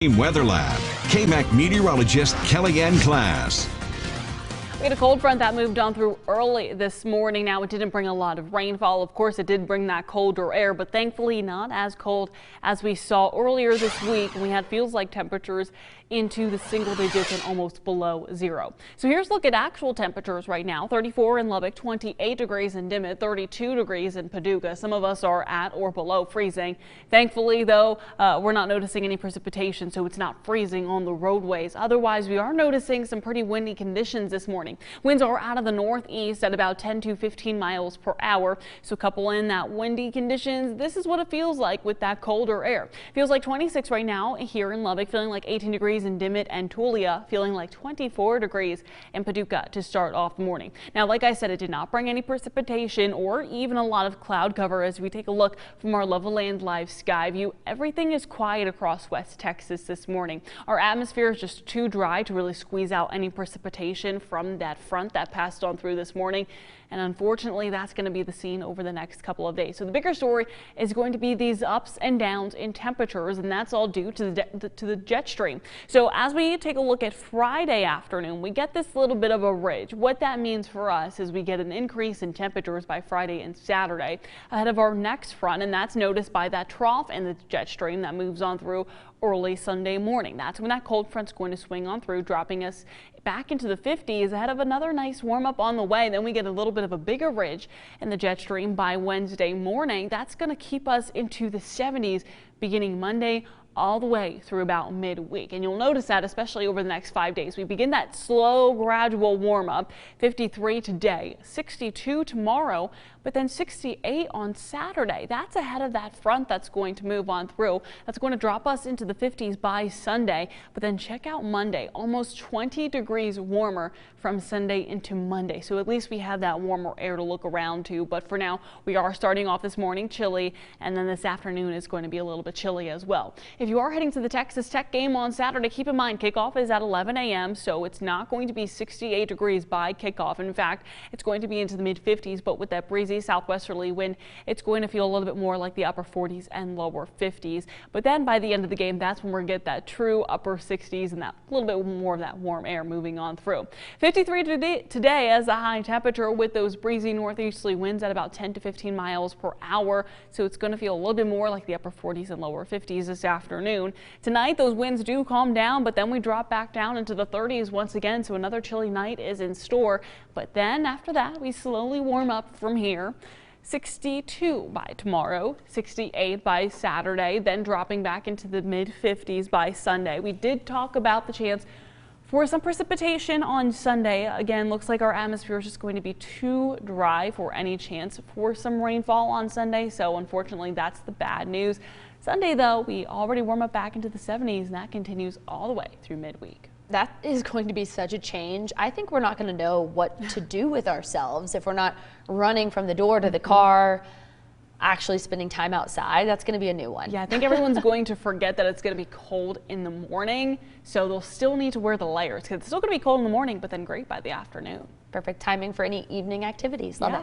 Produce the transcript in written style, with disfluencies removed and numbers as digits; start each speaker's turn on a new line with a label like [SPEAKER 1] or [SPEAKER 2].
[SPEAKER 1] Weather Lab, KAMC meteorologist Kellyanne Class.
[SPEAKER 2] We had a cold front that moved on through early this morning. Now, it didn't bring a lot of rainfall. Of course, it did bring that colder air, but thankfully not as cold as we saw earlier this week. We had feels like temperatures into the single digits and almost below zero. So here's a look at actual temperatures right now. 34 in Lubbock, 28 degrees in Dimmitt, 32 degrees in Paducah. Some of us are at or below freezing. Thankfully, though, we're not noticing any precipitation, so it's not freezing on the roadways. Otherwise, we are noticing some pretty windy conditions this morning. Winds are out of the northeast at about 10 to 15 miles per hour. So couple in that windy conditions. This is what it feels like with that colder air. Feels like 26 right now here in Lubbock, feeling like 18 degrees in Dimmitt and Tulia, feeling like 24 degrees in Paducah to start off the morning. Now, like I said, it did not bring any precipitation or even a lot of cloud cover. As we take a look from our Levelland Live sky view, everything is quiet across West Texas this morning. Our atmosphere is just too dry to really squeeze out any precipitation from that front that passed on through this morning. And unfortunately, that's going to be the scene over the next couple of days. So the bigger story is going to be these ups and downs in temperatures, and that's all due to the jet stream. So as we take a look at Friday afternoon, we get this little bit of a ridge. What that means for us is we get an increase in temperatures by Friday and Saturday ahead of our next front, and that's noticed by that trough in the jet stream that moves on through early Sunday morning. That's when that cold front's going to swing on through, dropping us back into the 50s ahead of another nice warm up on the way. Then we get a little bit of a bigger ridge in the jet stream by Wednesday morning. That's going to keep us into the 70s beginning Monday all the way through about midweek. And you'll notice that especially over the next 5 days. We begin that slow, gradual warm up. 53 today, 62 tomorrow, but then 68 on Saturday. That's ahead of that front that's going to move on through. That's going to drop us into the 50s by Sunday. But then check out Monday, almost 20 degrees warmer from Sunday into Monday. So at least we have that warmer air to look around to. But for now, we are starting off this morning chilly, and then this afternoon is going to be a little bit chilly as well. If you are heading to the Texas Tech game on Saturday, keep in mind kickoff is at 11 a.m. so it's not going to be 68 degrees by kickoff. In fact, it's going to be into the mid 50s, but with that breezy southwesterly wind, it's going to feel a little bit more like the upper 40s and lower 50s. But then by the end of the game, that's when we're going to get that true upper 60s and that little bit more of that warm air moving on through. 53 today as a high temperature with those breezy northeasterly winds at about 10 to 15 miles per hour. So it's going to feel a little bit more like the upper 40s and lower 50s this afternoon. Tonight, those winds do calm down, but then we drop back down into the 30s once again. So another chilly night is in store. But then after that, we slowly warm up from here. 62 by tomorrow, 68 by Saturday, then dropping back into the mid 50s by Sunday. We did talk about the chance for some precipitation on Sunday. Again, looks like our atmosphere is just going to be too dry for any chance for some rainfall on Sunday. So unfortunately, that's the bad news. Sunday, though, we already warm up back into the 70s, and that continues all the way through midweek.
[SPEAKER 3] That is going to be such a change. I think we're not going to know what to do with ourselves if we're not running from the door to the car, actually spending time outside. That's going to be a new one.
[SPEAKER 2] Yeah, I think everyone's going to forget that it's going to be cold in the morning, so they'll still need to wear the layers because it's still going to be cold in the morning, but then great by the afternoon.
[SPEAKER 3] Perfect timing for any evening activities. Love it.